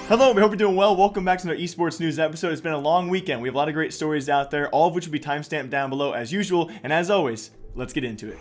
Hello, we hope you're doing well. Welcome back to another esports news episode. It's been a long weekend. We have a lot of great stories out there, all of which will be timestamped down below as usual. And as always, let's get into it.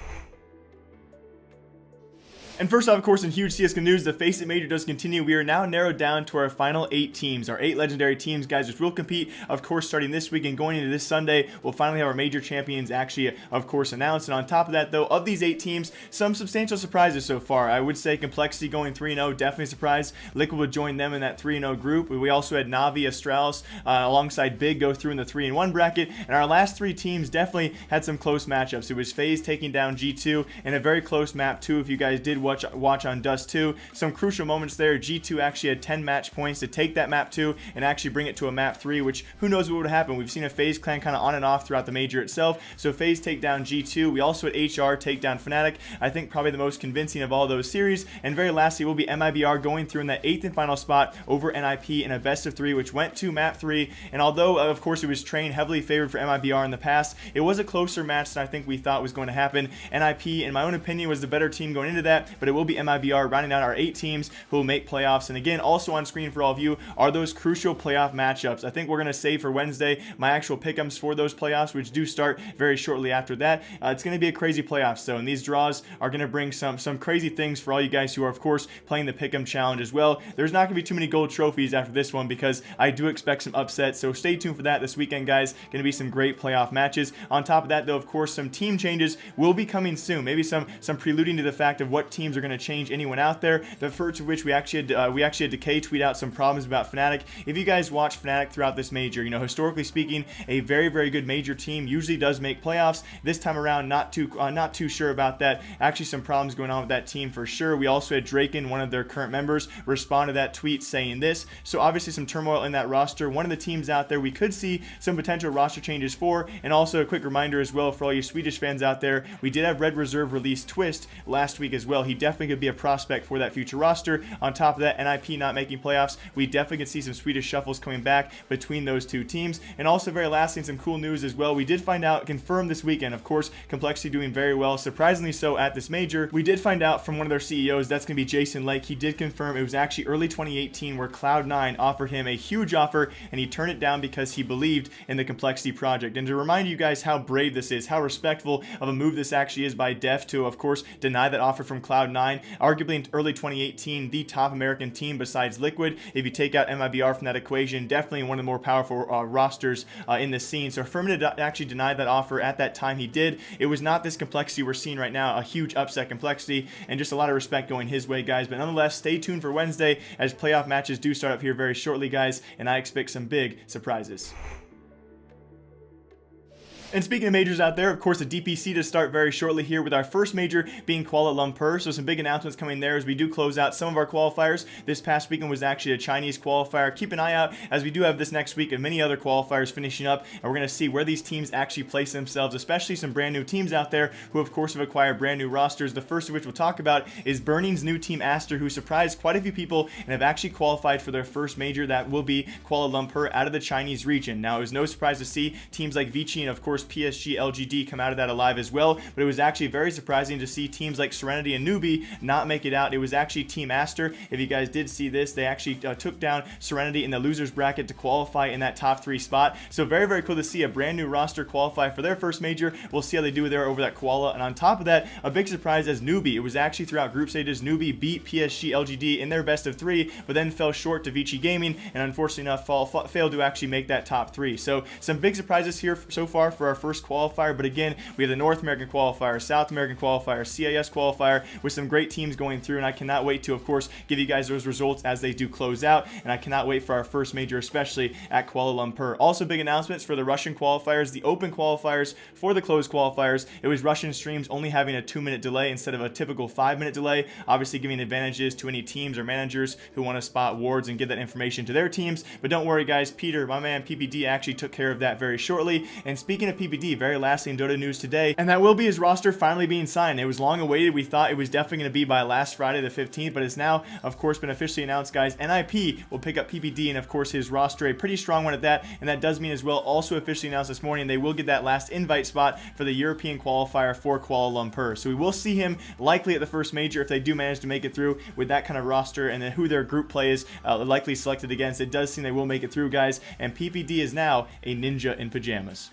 And first off, of course, in huge CSGO news, the Faceit Major does continue. We are now narrowed down to our final 8 teams, our 8 legendary teams, guys, which will compete, of course, starting this week and going into this Sunday. We'll finally have our major champions actually, of course, announced. And on top of that, though, of these 8 teams, some substantial surprises so far. I would say Complexity going 3-0, definitely a surprise. Liquid would join them in that 3-0 group. We also had Navi, Astralis, alongside Big go through in the 3-1 bracket. And our last 3 teams definitely had some close matchups. It was FaZe taking down G2 in a very close map, too, if you guys did watch on Dust 2. Some crucial moments there. G2 actually had 10 match points to take that map 2 and actually bring it to a map 3, which who knows what would happen. We've seen a FaZe clan kind of on and off throughout the major itself. So FaZe take down G2. We also had HR take down Fnatic. I think probably the most convincing of all those series. And very lastly will be MIBR going through in that 8th and final spot over NIP in a best of 3, which went to map 3. And although of course it was trained heavily favored for MIBR in the past, it was a closer match than I think we thought was going to happen. NIP, in my own opinion, was the better team going into that, but it will be MIBR rounding out our 8 teams who will make playoffs. And again, also on screen for all of you are those crucial playoff matchups. I think we're going to save for Wednesday my actual pick'ems for those playoffs, which do start very shortly after that. It's going to be a crazy playoff, so and these draws are going to bring some crazy things for all you guys who are of course playing the pick'em challenge as well. There's not going to be too many gold trophies after this one because I do expect some upsets, so stay tuned for that this weekend, guys. Going to be some great playoff matches. On top of that, though, of course, some team changes will be coming soon. Maybe some preluding to the fact of what teams are going to change anyone out there. The first of which we actually had Decay tweet out some problems about Fnatic. If you guys watch Fnatic throughout this major, you know, historically speaking, a very good major team usually does make playoffs. This time around, not too sure about that. Actually, some problems going on with that team for sure. We also had Daequan, one of their current members, respond to that tweet saying this. So obviously some turmoil in that roster. One of the teams out there we could see some potential roster changes for. And also a quick reminder as well for all you Swedish fans out there, we did have Red Reserve release Twist last week as well. He definitely could be a prospect for that future roster. On top of that, NIP not making playoffs, we definitely could see some Swedish shuffles coming back between those 2 teams. And also very lastly, some cool news as well. We did find out, confirmed this weekend, of course, Complexity doing very well, surprisingly so at this major. We did find out from one of their CEOs, that's going to be Jason Lake. He did confirm it was actually early 2018 where CLOUD9 offered him a huge offer and he turned it down because he believed in the Complexity project. And to remind you guys how brave this is, how respectful of a move this actually is by Def to, of course, deny that offer from CLOUD9. Arguably in early 2018, the top American team besides Liquid. If you take out MIBR from that equation, definitely one of the more powerful rosters in the scene. So for him to actually deny that offer at that time, he did. It was not this Complexity we're seeing right now, a huge upset Complexity, and just a lot of respect going his way, guys. But nonetheless, stay tuned for Wednesday as playoff matches do start up here very shortly, guys, and I expect some big surprises. And speaking of majors out there, of course, the DPC to start very shortly here with our first major being Kuala Lumpur. So some big announcements coming there as we do close out some of our qualifiers. This past weekend was actually a Chinese qualifier. Keep an eye out as we do have this next week and many other qualifiers finishing up. And we're going to see where these teams actually place themselves, especially some brand new teams out there who, of course, have acquired brand new rosters. The first of which we'll talk about is Burning's new team Aster, who surprised quite a few people and have actually qualified for their first major. That will be Kuala Lumpur out of the Chinese region. Now, it was no surprise to see teams like Vichy and, of course, PSG, LGD come out of that alive as well, but it was actually very surprising to see teams like Serenity and Newbie not make it out. It was actually Team Aster. If you guys did see this, they actually took down Serenity in the losers bracket to qualify in that top 3 spot. So very cool to see a brand new roster qualify for their first major. We'll see how they do there over that Kuala. And on top of that, a big surprise as Newbie. It was actually throughout group stages, Newbie beat PSG, LGD in their best of 3, but then fell short to Vichy Gaming, and unfortunately enough failed to actually make that top 3. So some big surprises here so far for our first qualifier, but again, we have the North American qualifier, South American qualifier, CIS qualifier with some great teams going through, and I cannot wait to, of course, give you guys those results as they do close out, and I cannot wait for our first major, especially at Kuala Lumpur. Also big announcements for the Russian qualifiers, the open qualifiers for the closed qualifiers. It was Russian streams only having a 2-minute delay instead of a typical 5-minute delay, obviously giving advantages to any teams or managers who want to spot wards and give that information to their teams. But don't worry, guys, Peter, my man PPD, actually took care of that very shortly. And speaking of at PPD, very lastly in Dota news today, and that will be his roster finally being signed. It was long awaited. We thought it was definitely going to be by last Friday the 15th, but it's now, of course, been officially announced, guys. NIP will pick up PPD and, of course, his roster, a pretty strong one at that, and that does mean as well, also officially announced this morning, they will get that last invite spot for the European qualifier for Kuala Lumpur. So we will see him likely at the first major if they do manage to make it through with that kind of roster, and then who their group play is likely selected against. It does seem they will make it through, guys, and PPD is now a ninja in pajamas.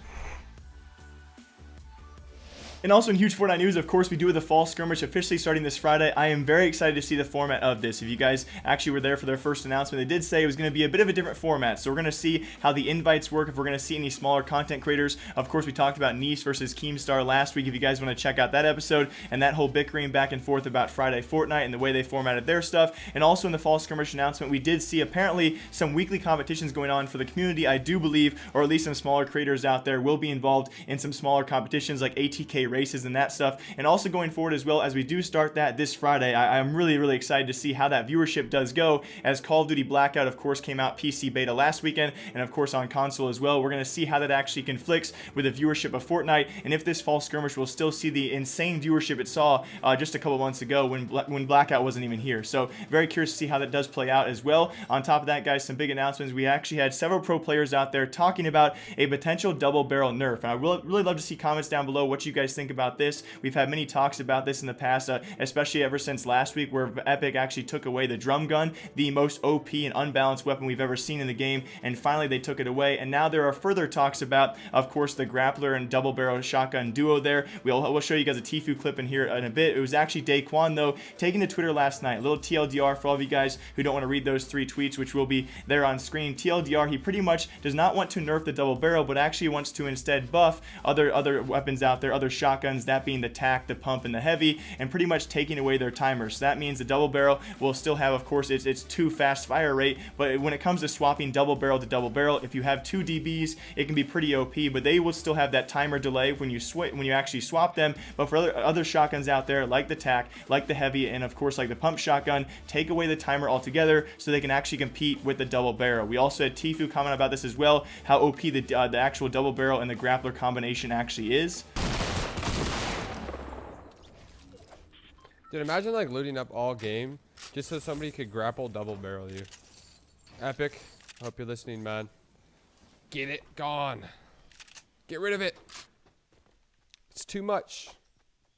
And also in huge Fortnite news, of course, we do have the fall skirmish officially starting this Friday. I am very excited to see the format of this. If you guys actually were there for their first announcement, they did say it was going to be a bit of a different format. So we're going to see how the invites work, if we're going to see any smaller content creators. Of course, we talked about Nice versus Keemstar last week, if you guys want to check out that episode, and that whole bickering back and forth about Friday Fortnite and the way they formatted their stuff. And also in the fall skirmish announcement, we did see apparently some weekly competitions going on for the community, I do believe, or at least some smaller creators out there will be involved in some smaller competitions like ATK races and that stuff. And also going forward as well, as we do start that this Friday, I'm really excited to see how that viewership does go, as Call of Duty Blackout, of course, came out PC beta last weekend, and of course on console as well. We're going to see how that actually conflicts with the viewership of Fortnite, and if this fall skirmish will still see the insane viewership it saw just a couple months ago when Blackout wasn't even here. So very curious to see how that does play out as well. On top of that, guys, some big announcements. We actually had several pro players out there talking about a potential double barrel nerf, and I would really love to see comments down below what you guys think about this. We've had many talks about this in the past, especially ever since last week, where Epic actually took away the drum gun, the most OP and unbalanced weapon we've ever seen in the game, and finally they took it away. And now there are further talks about, of course, the grappler and double barrel shotgun duo there. We'll show you guys a Tfue clip in here in a bit. It was actually Daequan, though, taking to Twitter last night. A little TLDR for all of you guys who don't want to read those 3 tweets, which will be there on screen. TLDR, he pretty much does not want to nerf the double barrel, but actually wants to instead buff other weapons out there, other shotguns, that being the TAC, the pump, and the heavy, and pretty much taking away their timers. So that means the double barrel will still have, of course, its 2 fast fire rate, but when it comes to swapping double barrel to double barrel, if you have 2 DBs, it can be pretty OP, but they will still have that timer delay when you actually swap them. But for other shotguns out there, like the TAC, like the heavy, and of course like the pump shotgun, take away the timer altogether so they can actually compete with the double barrel. We also had Tfue comment about this as well, how OP the actual double barrel and the grappler combination actually is. Dude, imagine like looting up all game just so somebody could grapple double barrel you. Epic. Hope you're listening, man. Get it gone. Get rid of it. It's too much.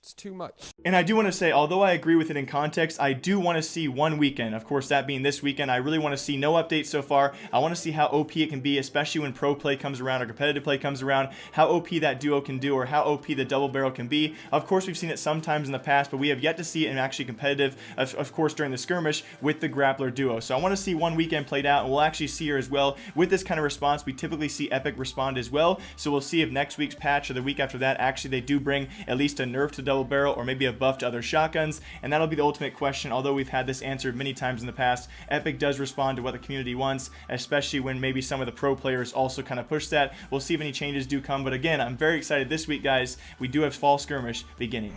It's too much. And I do want to say, although I agree with it in context, I do want to see one weekend. Of course, that being this weekend. I really want to see no updates so far. I want to see how OP it can be, especially when pro play comes around or competitive play comes around, how OP that duo can do, or how OP the double barrel can be. Of course, we've seen it sometimes in the past, but we have yet to see it in actually competitive, of course, during the skirmish with the grappler duo. So I want to see one weekend played out, and we'll actually see here as well. With this kind of response, we typically see Epic respond as well. So we'll see if next week's patch or the week after that, actually they do bring at least a nerf to double barrel, or maybe a buff to other shotguns, and that'll be the ultimate question. Although we've had this answered many times in the past, Epic does respond to what the community wants, especially when maybe some of the pro players also kind of push that. We'll see if any changes do come, but again, I'm very excited this week, guys. We do have fall skirmish beginning.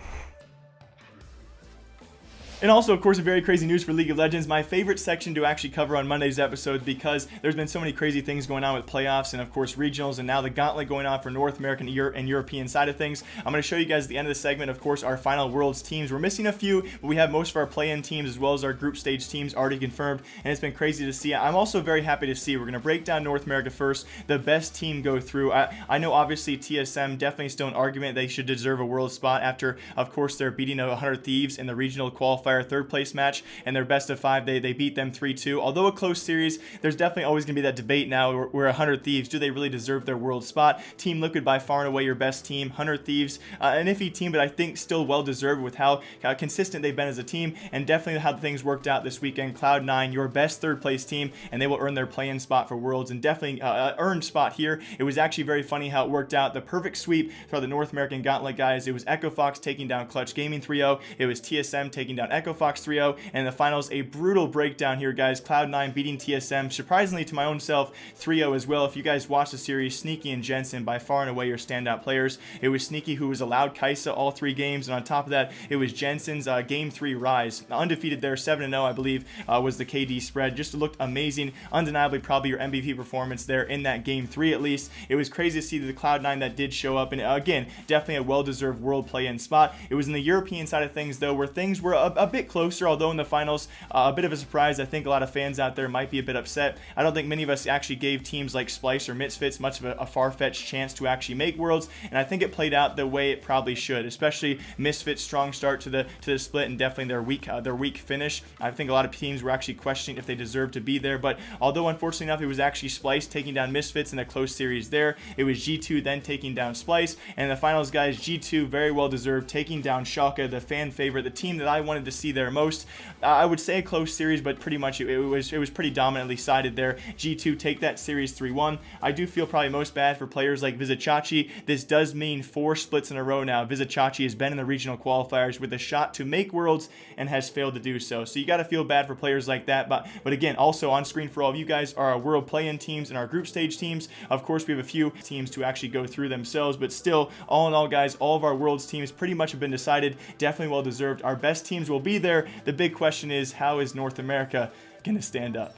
And also, of course, very crazy news for League of Legends. My favorite section to actually cover on Monday's episode, because there's been so many crazy things going on with playoffs and, of course, regionals, and now the gauntlet going on for North American and European side of things. I'm going to show you guys at the end of the segment, of course, our final Worlds teams. We're missing a few, but we have most of our play-in teams as well as our group stage teams already confirmed, and it's been crazy to see. I'm also very happy to see, we're going to break down North America first, the best team go through. I know, obviously, TSM definitely still an argument they should deserve a World spot after, of course, they're beating 100 Thieves in the regional qualifier third place match, and their best of 5, they beat them 3-2. Although a close series, there's definitely always going to be that debate now where 100 Thieves, do they really deserve their World spot? Team Liquid by far and away your best team. 100 Thieves, an iffy team, but I think still well deserved with how consistent they've been as a team, and definitely how things worked out this weekend. CLOUD9, your best third place team, and they will earn their play-in spot for Worlds, and definitely earned spot here. It was actually very funny how it worked out. The perfect sweep for the North American Gauntlet guys. It was Echo Fox taking down Clutch Gaming 3-0. It was TSM taking down Echo Fox 3-0, and in the finals, a brutal breakdown here, guys. Cloud9 beating TSM, surprisingly to my own self, 3-0 as well. If you guys watched the series, Sneaky and Jensen, by far and away your standout players. It was Sneaky who was allowed Kaisa all 3 games, and on top of that, it was Jensen's Game 3 rise. Undefeated there, 7-0, I believe, was the KD spread. Just looked amazing. Undeniably, probably your MVP performance there in that Game 3 at least. It was crazy to see the Cloud9 that did show up, and again, definitely a well-deserved world play-in spot. It was in the European side of things, though, where things were a bit closer, although in the finals, a bit of a surprise. I think a lot of fans out there might be a bit upset. I don't think many of us actually gave teams like Splice or Misfits much of a far-fetched chance to actually make Worlds, and I think it played out the way it probably should, especially Misfits' strong start to the split and definitely their weak finish. I think a lot of teams were actually questioning if they deserved to be there, but although unfortunately enough, it was actually Splice taking down Misfits in a close series there. It was G2 then taking down Splice, and in the finals, guys, G2 very well deserved, taking down Schalke, the fan favorite, the team that I wanted to see there most. I would say a close series, but pretty much it was pretty dominantly sided there. G2 take that series 3-1. I do feel probably most bad for players like Vizicachi. This does mean 4 splits in a row now. Vizicachi has been in the regional qualifiers with a shot to make Worlds and has failed to do so. So you got to feel bad for players like that. But again, also on screen for all of you guys are our world play-in teams and our group stage teams. Of course, we have a few teams to actually go through themselves, but still, all in all, guys, all of our Worlds teams pretty much have been decided. Definitely well deserved. Our best teams will be there. The big question is, how is North America going to stand up?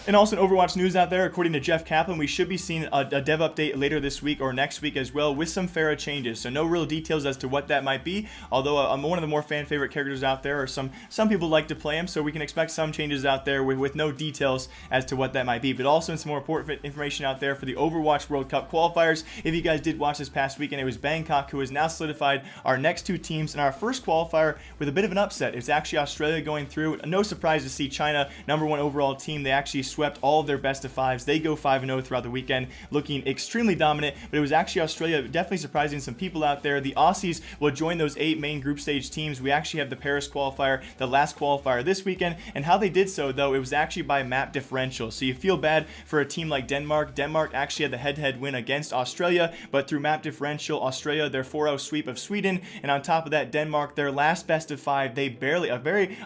And also in Overwatch news out there, according to Jeff Kaplan, we should be seeing a dev update later this week or next week as well with some Pharah changes. So no real details as to what that might be, although I'm one of the more fan favorite characters out there, or some people like to play him, so we can expect some changes out there with no details as to what that might be. But also some more important information out there for the Overwatch World Cup qualifiers. If you guys did watch this past weekend, it was Bangkok who has now solidified our next 2 teams in our first qualifier with a bit of an upset. It's actually Australia going through. No surprise to see China, #1 overall team. They actually swept all of their best of 5s. They go 5-0 throughout the weekend, looking extremely dominant, but it was actually Australia definitely surprising some people out there. The Aussies will join those 8 main group stage teams. We actually have the Paris qualifier, the last qualifier this weekend, and how they did so, though, it was actually by map differential. So you feel bad for a team like Denmark. Denmark actually had the head-to-head win against Australia, but through map differential, Australia, their 4-0 sweep of Sweden, and on top of that, Denmark, their last best of 5, they barely,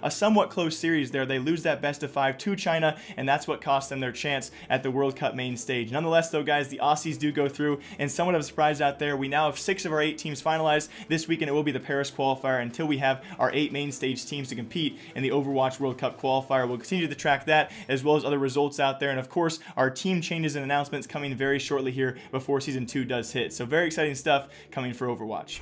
a somewhat close series there. They lose that best of 5 to China, and that's what cost them their chance at the World Cup main stage. Nonetheless, though, guys, the Aussies do go through, and somewhat of a surprise out there. We now have 6 of our 8 teams finalized. This weekend it will be the Paris qualifier until we have our 8 main stage teams to compete in the Overwatch World Cup qualifier. We'll continue to track that as well as other results out there, and of course our team changes and announcements coming very shortly here before Season 2 does hit. So very exciting stuff coming for Overwatch.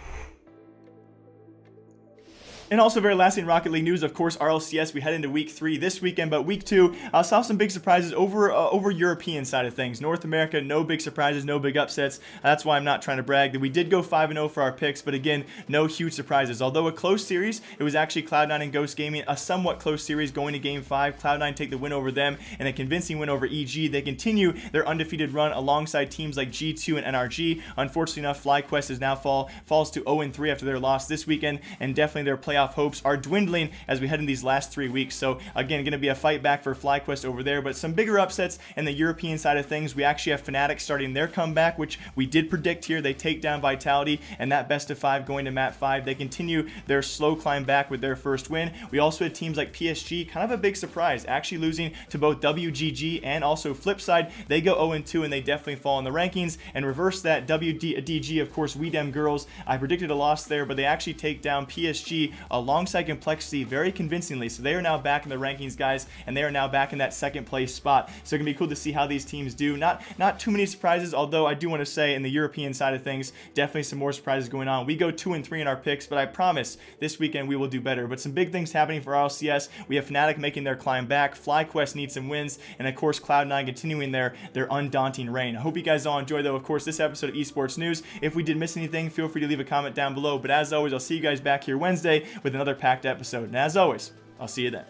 And also very lastly in Rocket League news, of course, RLCS, we head into week 3 this weekend, but week 2, saw some big surprises over European side of things. North America, no big surprises, no big upsets. That's why I'm not trying to brag that we did go 5-0 for our picks, but again, no huge surprises. Although a close series, it was actually Cloud9 and Ghost Gaming, a somewhat close series going to Game 5. Cloud9 take the win over them and a convincing win over EG. They continue their undefeated run alongside teams like G2 and NRG. Unfortunately enough, FlyQuest is now falls to 0-3 after their loss this weekend, and definitely their playoff hopes are dwindling as we head in these last 3 weeks. So again, going to be a fight back for FlyQuest over there, but some bigger upsets in the European side of things. We actually have Fnatic starting their comeback, which we did predict here. They take down Vitality, and that best of 5 going to map 5. They continue their slow climb back with their first win. We also had teams like PSG, kind of a big surprise, actually losing to both WGG and also Flipside. They go 0-2, and they definitely fall in the rankings. And reverse that, WDG, of course, We Dem Girls, I predicted a loss there, but they actually take down PSG alongside Complexity very convincingly. So they are now back in the rankings, guys, and they are now back in that 2nd place spot. So it's gonna be cool to see how these teams do. Not too many surprises, although I do want to say in the European side of things, definitely some more surprises going on. We go 2-3 in our picks, but I promise this weekend we will do better. But some big things happening for RLCS. We have Fnatic making their climb back, FlyQuest needs some wins, and of course Cloud9 continuing their undaunting reign. I hope you guys all enjoy, though, of course, this episode of Esports News. If we did miss anything, feel free to leave a comment down below. But as always, I'll see you guys back here Wednesday with another packed episode. And as always, I'll see you then.